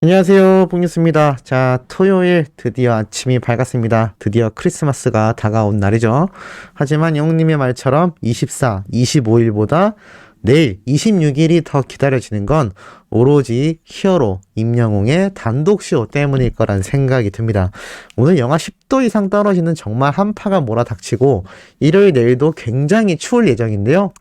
안녕하세요, 봉유스입니다. 자, 토요일 드디어 아침이 밝았습니다. 드디어 크리스마스가 다가온 날이죠. 하지만 영님의 말처럼 24, 25일보다 내일 26일이 더 기다려지는 건 오로지 히어로 임영웅의 단독쇼 때문일 거란 생각이 듭니다. 오늘 영하 10도 이상 떨어지는 정말 한파가 몰아닥치고 일요일 내일도 굉장히 추울 예정인데요.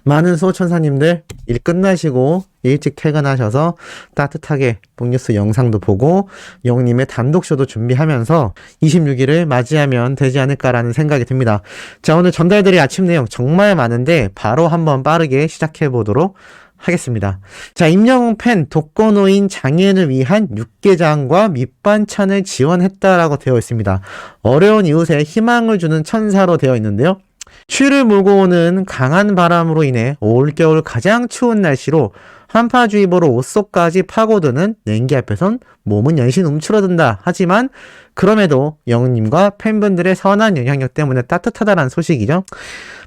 많은 수호천사님들 일 끝나시고 일찍 퇴근하셔서 따뜻하게 봉뉴스 영상도 보고 영웅님의 단독쇼도 준비하면서 26일을 맞이하면 되지 않을까라는 생각이 듭니다. 자, 오늘 전달드릴 아침 내용 정말 많은데 바로 한번 빠르게 시작해 보도록 하겠습니다. 자, 임영웅 팬 독거노인 장애인을 위한 육개장과 밑반찬을 지원했다라고 되어 있습니다. 어려운 이웃에 희망을 주는 천사로 되어 있는데요. 추위를 몰고 오는 강한 바람으로 인해 올겨울 가장 추운 날씨로 한파주의보로 옷 속까지 파고드는 냉기 앞에선 몸은 연신 움츠러든다. 하지만 그럼에도 영웅님과 팬분들의 선한 영향력 때문에 따뜻하다는 소식이죠.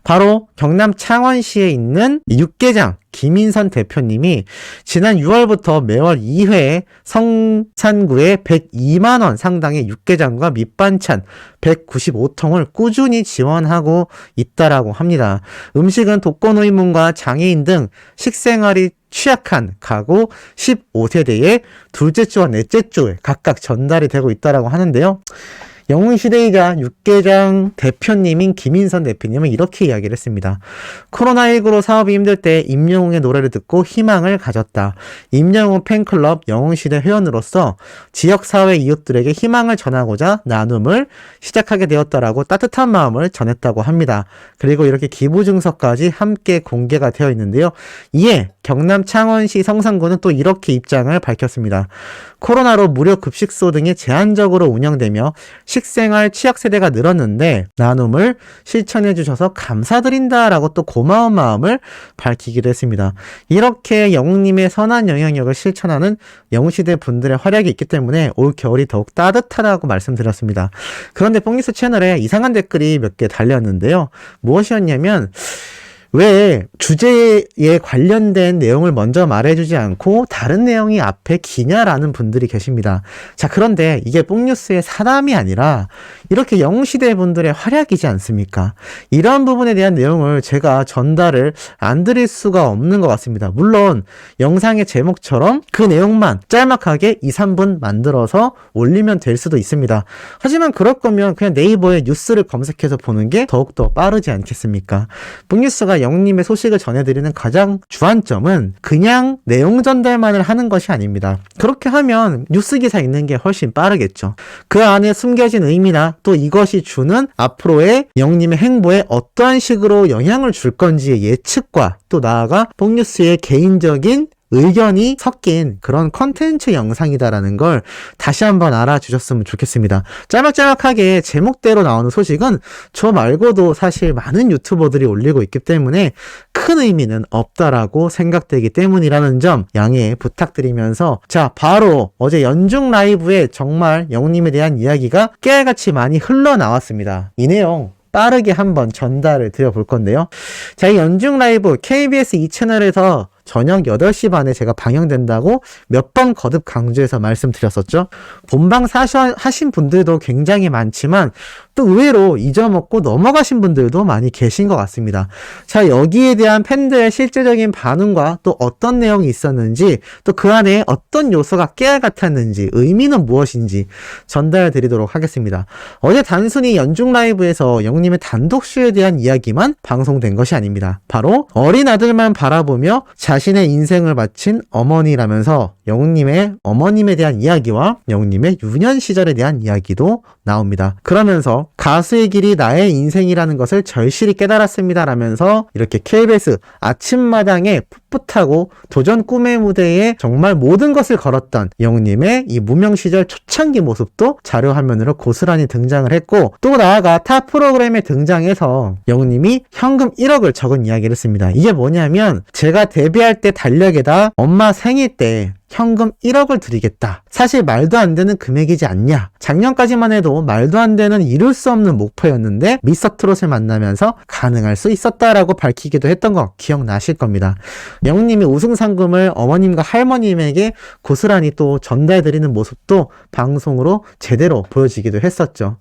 바로 경남 창원시에 있는 육개장 김인선 대표님이 지난 6월부터 매월 2회 성산구에 102만원 상당의 육개장과 밑반찬 195통을 꾸준히 지원하고 있다라고 합니다. 음식은 독거노인분과 장애인 등 식생활이 취약한 가구 15세대의 둘째 주와 넷째 주에 각각 전달이 되고 있다라고 하는데요. 영웅시대이자 육개장 대표님인 김인선 대표님은 이렇게 이야기를 했습니다. 코로나19로 사업이 힘들 때 임영웅의 노래를 듣고 희망을 가졌다. 임영웅 팬클럽 영웅시대 회원으로서 지역사회 이웃들에게 희망을 전하고자 나눔을 시작하게 되었다라고 따뜻한 마음을 전했다고 합니다. 그리고 이렇게 기부증서까지 함께 공개가 되어 있는데요. 이에 경남 창원시 성산구는 또 이렇게 입장을 밝혔습니다. 코로나로 무료 급식소 등이 제한적으로 운영되며 식생활 취약세대가 늘었는데 나눔을 실천해 주셔서 감사드린다라고 또 고마운 마음을 밝히기도 했습니다. 이렇게 영웅님의 선한 영향력을 실천하는 영웅시대 분들의 활약이 있기 때문에 올 겨울이 더욱 따뜻하다고 말씀드렸습니다. 그런데 뽕니스 채널에 이상한 댓글이 몇 개 달렸는데요. 무엇이었냐면 왜 주제에 관련된 내용을 먼저 말해주지 않고 다른 내용이 앞에 기냐라는 분들이 계십니다. 자, 그런데 이게 뽕뉴스의 사담이 아니라 이렇게 영웅시대 분들의 활약이지 않습니까? 이런 부분에 대한 내용을 제가 전달을 안 드릴 수가 없는 것 같습니다. 물론 영상의 제목처럼 그 내용만 짤막하게 2, 3분 만들어서 올리면 될 수도 있습니다. 하지만 그럴 거면 그냥 네이버에 뉴스를 검색해서 보는 게 더욱더 빠르지 않겠습니까? 뽕뉴스가 영웅님의 소식을 전해드리는 가장 주안점은 그냥 내용 전달만을 하는 것이 아닙니다. 그렇게 하면 뉴스 기사 읽는 게 훨씬 빠르겠죠. 그 안에 숨겨진 의미나 또 이것이 주는 앞으로의 영웅님의 행보에 어떠한 식으로 영향을 줄 건지의 예측과 또 나아가 뽕뉴스의 개인적인 의견이 섞인 그런 컨텐츠 영상이다라는 걸 다시 한번 알아주셨으면 좋겠습니다. 짤막짤막하게 제목대로 나오는 소식은 저 말고도 사실 많은 유튜버들이 올리고 있기 때문에 큰 의미는 없다라고 생각되기 때문이라는 점 양해 부탁드리면서 자, 바로 어제 연중 라이브에 정말 영웅님에 대한 이야기가 깨알같이 많이 흘러나왔습니다. 이 내용 빠르게 한번 전달을 드려볼 건데요. 자, 이 연중 라이브 KBS 2채널에서 저녁 8시 반에 제가 방영된다고 몇 번 거듭 강조해서 말씀드렸었죠. 본방 하신 분들도 굉장히 많지만 또 의외로 잊어먹고 넘어가신 분들도 많이 계신 것 같습니다. 자, 여기에 대한 팬들의 실제적인 반응과 또 어떤 내용이 있었는지 또 그 안에 어떤 요소가 깨알 같았는지 의미는 무엇인지 전달 드리도록 하겠습니다. 어제 단순히 연중 라이브에서 영웅님의 단독쇼에 대한 이야기만 방송된 것이 아닙니다. 바로 어린 아들만 바라보며 자신의 인생을 바친 어머니라면서 영웅님의 어머님에 대한 이야기와 영웅님의 유년 시절에 대한 이야기도 나옵니다. 그러면서 가수의 길이 나의 인생이라는 것을 절실히 깨달았습니다 라면서 이렇게 KBS 아침마당에 풋풋하고 도전 꿈의 무대에 정말 모든 것을 걸었던 영웅님의 이 무명 시절 초창기 모습도 자료화면으로 고스란히 등장을 했고 또 나아가 타 프로그램에 등장해서 영웅님이 현금 1억을 적은 이야기를 했습니다. 이게 뭐냐면 제가 데뷔할 때 달력에다 엄마 생일 때 현금 1억을 드리겠다. 사실 말도 안 되는 금액이지 않냐. 작년까지만 해도 말도 안 되는 이룰 수 없는 목표였는데 미스터트롯을 만나면서 가능할 수 있었다라고 밝히기도 했던 거 기억나실 겁니다. 영웅님이 우승 상금을 어머님과 할머님에게 고스란히 또 전달드리는 모습도 방송으로 제대로 보여지기도 했었죠.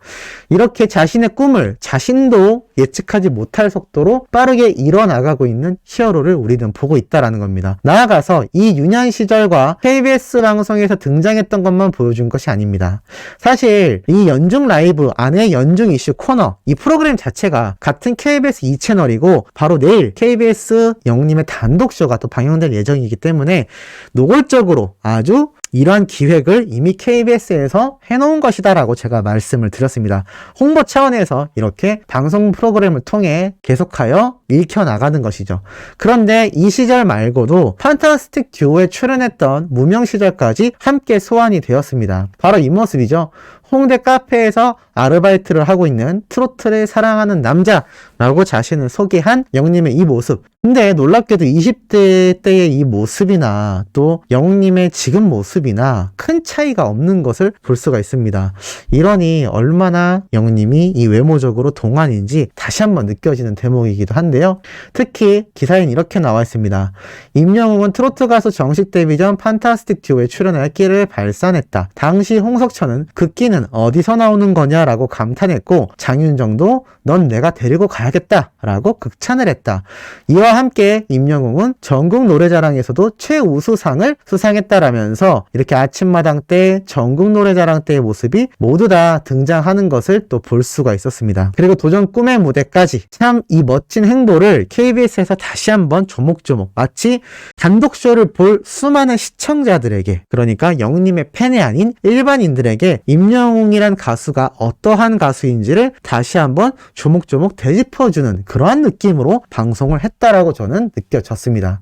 이렇게 자신의 꿈을 자신도 예측하지 못할 속도로 빠르게 이뤄나가고 있는 히어로를 우리는 보고 있다라는 겁니다. 나아가서 이 유년 시절과 KBS 방송에서 등장했던 것만 보여준 것이 아닙니다. 사실 이 연중 라이브 안에 연중 이슈 코너 이 프로그램 자체가 같은 KBS 2채널이고 바로 내일 KBS 영웅님의 단독쇼가 또 방영될 예정이기 때문에 노골적으로 아주 이러한 기획을 이미 KBS에서 해놓은 것이다 라고 제가 말씀을 드렸습니다. 홍보 차원에서 이렇게 방송 프로그램을 통해 계속하여 읽혀나가는 것이죠. 그런데 이 시절 말고도 판타스틱 듀오에 출연했던 무명 시절까지 함께 소환이 되었습니다. 바로 이 모습이죠. 홍대 카페에서 아르바이트를 하고 있는 트로트를 사랑하는 남자라고 자신을 소개한 영웅님의 이 모습. 근데 놀랍게도 20대 때의 이 모습이나 또 영웅님의 지금 모습이나 큰 차이가 없는 것을 볼 수가 있습니다. 이러니 얼마나 영웅님이 이 외모적으로 동안인지 다시 한번 느껴지는 대목이기도 한데요. 특히 기사에는 이렇게 나와 있습니다. 임영웅은 트로트 가수 정식 데뷔 전 판타스틱 듀오에 출연할 끼를 발산했다. 당시 홍석천은 그 끼는 어디서 나오는 거냐라고 감탄했고 장윤정도 넌 내가 데리고 가야겠다 라고 극찬을 했다. 이와 함께 임영웅은 전국 노래자랑에서도 최우수상을 수상했다라면서 이렇게 아침마당 때 전국 노래자랑 때의 모습이 모두 다 등장하는 것을 또 볼 수가 있었습니다. 그리고 도전 꿈의 무대까지 참 이 멋진 행보를 KBS에서 다시 한번 조목조목 마치 단독쇼를 볼 수많은 시청자들에게 그러니까 영웅님의 팬이 아닌 일반인들에게 임영웅이란 가수가 어떠한 가수인지를 다시 한번 조목조목 되짚어주는 그러한 느낌으로 방송을 했다라고 저는 느껴졌습니다.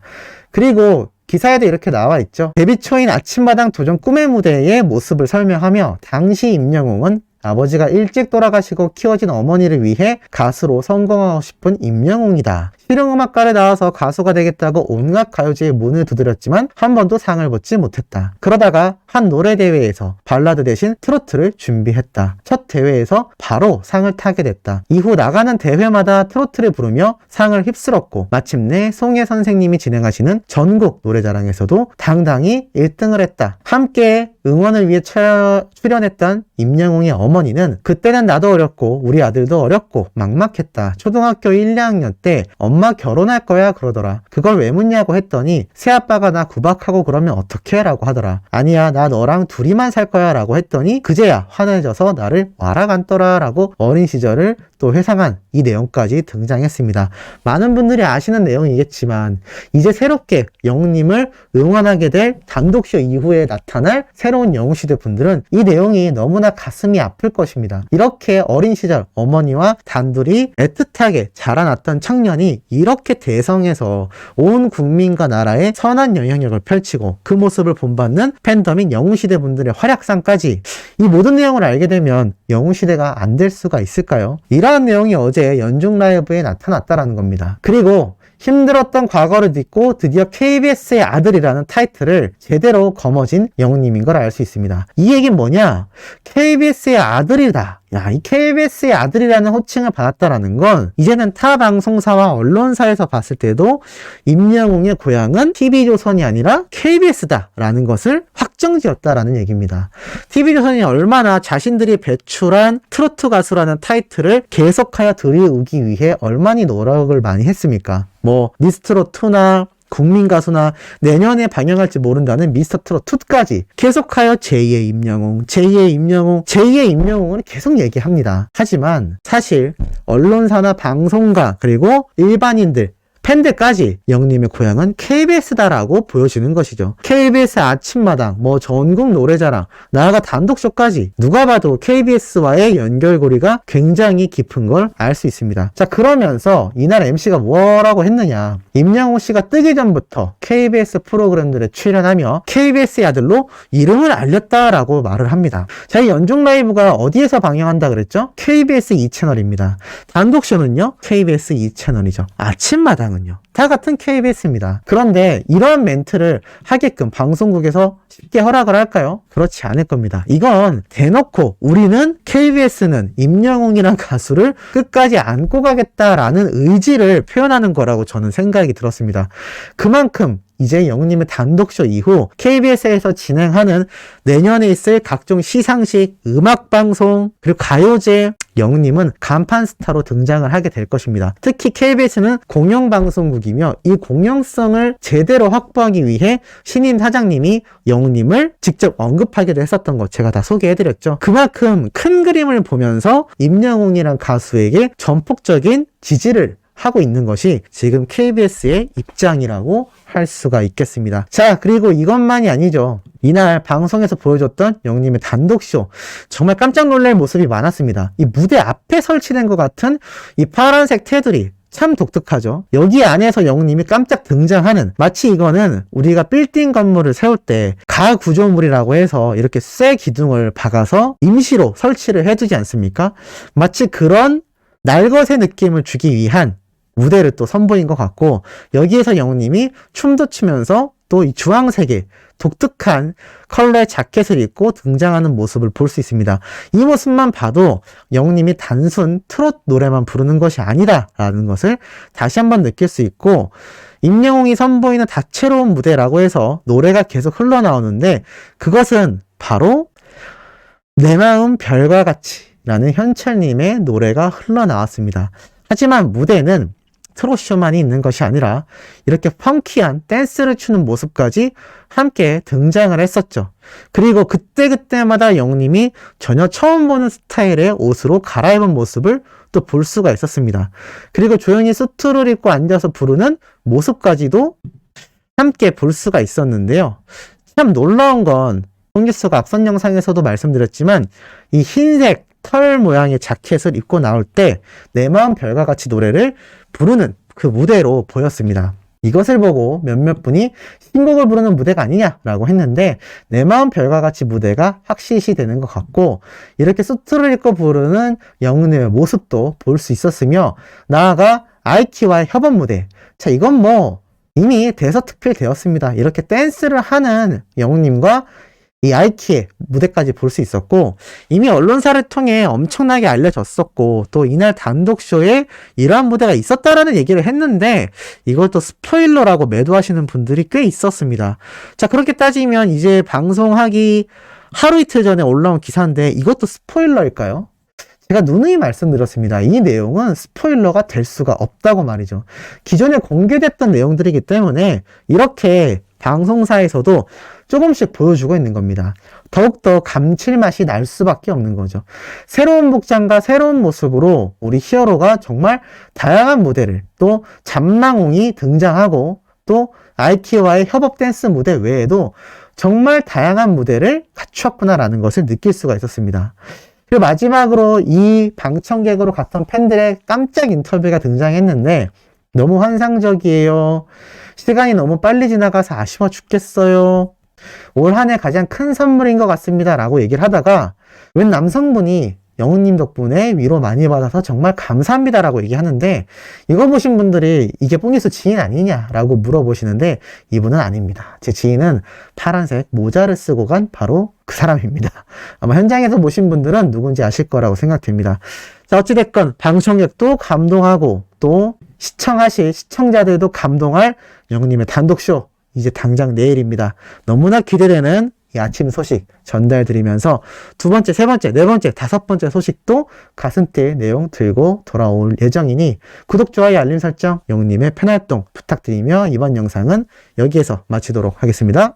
그리고 기사에도 이렇게 나와 있죠. 데뷔 초인 아침마당 도전 꿈의 무대의 모습을 설명하며 당시 임영웅은 아버지가 일찍 돌아가시고 키워진 어머니를 위해 가수로 성공하고 싶은 임영웅이다. 실용음악가를 나와서 가수가 되겠다고 온갖 가요제에 문을 두드렸지만 한 번도 상을 받지 못했다. 그러다가 한 노래대회에서 발라드 대신 트로트를 준비했다. 첫 대회에서 바로 상을 타게 됐다. 이후 나가는 대회마다 트로트를 부르며 상을 휩쓸었고 마침내 송혜 선생님이 진행하시는 전국 노래자랑에서도 당당히 1등을 했다. 함께 응원을 위해 출연했던 임영웅의 어머니는 그때는 나도 어렸고 우리 아들도 어렸고 막막했다. 초등학교 1, 2학년 때 엄마 결혼할 거야 그러더라. 그걸 왜 묻냐고 했더니 새아빠가 나 구박하고 그러면 어떡해? 라고 하더라. 아니야 나 너랑 둘이만 살 거야 라고 했더니 그제야 환해져서 나를 와라 간더라 라고 어린 시절을 또 회상한 이 내용까지 등장했습니다. 많은 분들이 아시는 내용이겠지만 이제 새롭게 영웅님을 응원하게 될 단독쇼 이후에 나타날 새로운 영웅시대 분들은 이 내용이 너무나 가슴이 아플 것입니다. 이렇게 어린 시절 어머니와 단둘이 애틋하게 자라났던 청년이 이렇게 대성해서 온 국민과 나라에 선한 영향력을 펼치고 그 모습을 본받는 팬덤인 영웅시대 분들의 활약상까지 이 모든 내용을 알게 되면 영웅시대가 안 될 수가 있을까요? 이러한 내용이 어제 연중 라이브에 나타났다라는 겁니다. 그리고 힘들었던 과거를 딛고 드디어 KBS의 아들이라는 타이틀을 제대로 거머쥔 영웅님인 걸 알 수 있습니다. 이 얘기는 뭐냐? KBS의 아들이다. 야, 이 KBS의 아들이라는 호칭을 받았다라는 건 이제는 타 방송사와 언론사에서 봤을 때도 임영웅의 고향은 TV조선이 아니라 KBS다라는 것을 확정지었다라는 얘기입니다. TV조선이 얼마나 자신들이 배출한 트로트 가수라는 타이틀을 계속하여 들이우기 위해 얼마나 노력을 많이 했습니까? 뭐 미스트롯2나 국민가수나 내년에 방영할지 모른다는 미스터트롯2까지 계속하여 제2의 임영웅, 제2의 임영웅, 제2의 임영웅을 계속 얘기합니다. 하지만 사실 언론사나 방송가 그리고 일반인들 팬들까지 영웅님의 고향은 KBS다라고 보여지는 것이죠. KBS 아침마당, 전국 노래자랑, 나아가 단독쇼까지 누가 봐도 KBS와의 연결고리가 굉장히 깊은 걸 알 수 있습니다. 자, 그러면서 이날 MC가 뭐라고 했느냐. 임영웅 씨가 뜨기 전부터 KBS 프로그램들에 출연하며 KBS의 아들로 이름을 알렸다라고 말을 합니다. 자, 이 연중 라이브가 어디에서 방영한다 그랬죠? KBS 2채널입니다. 단독쇼는요? KBS 2채널이죠. 아침마당은 방송은요. 다 같은 KBS입니다. 그런데 이런 멘트를 하게끔 방송국에서 쉽게 허락을 할까요? 그렇지 않을 겁니다. 이건 대놓고 우리는 KBS는 임영웅이란 가수를 끝까지 안고 가겠다라는 의지를 표현하는 거라고 저는 생각이 들었습니다. 그만큼 이제 영웅님의 단독쇼 이후 KBS에서 진행하는 내년에 있을 각종 시상식, 음악방송, 그리고 가요제, 영웅님은 간판 스타로 등장을 하게 될 것입니다. 특히 KBS는 공영방송국이며 이 공영성을 제대로 확보하기 위해 신인 사장님이 영웅님을 직접 언급하기도 했었던 것 제가 다 소개해드렸죠. 그만큼 큰 그림을 보면서 임영웅이란 가수에게 전폭적인 지지를 하고 있는 것이 지금 KBS의 입장이라고 할 수가 있겠습니다. 자, 그리고 이것만이 아니죠. 이날 방송에서 보여줬던 영웅님의 단독쇼, 정말 깜짝 놀랄 모습이 많았습니다. 이 무대 앞에 설치된 것 같은 이 파란색 테두리 참 독특하죠. 여기 안에서 영웅님이 깜짝 등장하는, 마치 이거는 우리가 빌딩 건물을 세울 때 가구조물이라고 해서 이렇게 쇠 기둥을 박아서 임시로 설치를 해두지 않습니까? 마치 그런 날것의 느낌을 주기 위한 무대를 또 선보인 것 같고, 여기에서 영웅님이 춤도 추면서 또 이 주황색의 독특한 컬러의 자켓을 입고 등장하는 모습을 볼 수 있습니다. 이 모습만 봐도 영웅님이 단순 트롯 노래만 부르는 것이 아니다라는 것을 다시 한번 느낄 수 있고, 임영웅이 선보이는 다채로운 무대라고 해서 노래가 계속 흘러나오는데 그것은 바로 내 마음 별과 같이라는 현철님의 노래가 흘러나왔습니다. 하지만 무대는 트롯쇼만이 있는 것이 아니라 이렇게 펑키한 댄스를 추는 모습까지 함께 등장을 했었죠. 그리고 그때그때마다 영웅님이 전혀 처음 보는 스타일의 옷으로 갈아입은 모습을 또 볼 수가 있었습니다. 그리고 조용히 수트를 입고 앉아서 부르는 모습까지도 함께 볼 수가 있었는데요. 참 놀라운 건 홍기수가 앞선 영상에서도 말씀드렸지만 이 흰색 털 모양의 자켓을 입고 나올 때 내 마음 별과 같이 노래를 부르는 그 무대로 보였습니다. 이것을 보고 몇몇 분이 신곡을 부르는 무대가 아니냐라고 했는데 내 마음 별과 같이 무대가 확실시 되는 것 같고, 이렇게 수트를 입고 부르는 영웅님의 모습도 볼 수 있었으며, 나아가 아이키와의 협업 무대, 자 이건 뭐 이미 대서특필되었습니다. 이렇게 댄스를 하는 영웅님과 이 아이키의 무대까지 볼 수 있었고, 이미 언론사를 통해 엄청나게 알려졌었고, 또 이날 단독쇼에 이러한 무대가 있었다라는 얘기를 했는데 이걸 또 스포일러라고 매도하시는 분들이 꽤 있었습니다. 자, 그렇게 따지면 이제 방송하기 하루 이틀 전에 올라온 기사인데 이것도 스포일러일까요? 제가 누누이 말씀드렸습니다. 이 내용은 스포일러가 될 수가 없다고 말이죠. 기존에 공개됐던 내용들이기 때문에 이렇게 방송사에서도 조금씩 보여주고 있는 겁니다. 더욱더 감칠맛이 날 수밖에 없는 거죠. 새로운 복장과 새로운 모습으로 우리 히어로가 정말 다양한 무대를, 또 잠망웅이 등장하고 또 아이키와의 협업 댄스 무대 외에도 정말 다양한 무대를 갖추었구나라는 것을 느낄 수가 있었습니다. 그리고 마지막으로 이 방청객으로 갔던 팬들의 깜짝 인터뷰가 등장했는데 너무 환상적이에요. 시간이 너무 빨리 지나가서 아쉬워 죽겠어요. 올 한 해 가장 큰 선물인 것 같습니다 라고 얘기를 하다가 웬 남성분이 영웅님 덕분에 위로 많이 받아서 정말 감사합니다 라고 얘기하는데, 이거 보신 분들이 이게 뽕이수 지인 아니냐 라고 물어보시는데 이분은 아닙니다. 제 지인은 파란색 모자를 쓰고 간 바로 그 사람입니다. 아마 현장에서 보신 분들은 누군지 아실 거라고 생각됩니다. 자, 어찌됐건 방청객도 감동하고 또 시청하실 시청자들도 감동할 영웅님의 단독쇼, 이제 당장 내일입니다. 너무나 기대되는 이 아침 소식 전달드리면서 두 번째, 세 번째, 네 번째, 다섯 번째 소식도 가슴 뛸 내용 들고 돌아올 예정이니 구독, 좋아요, 알림 설정, 영웅님의 팬활동 부탁드리며 이번 영상은 여기에서 마치도록 하겠습니다.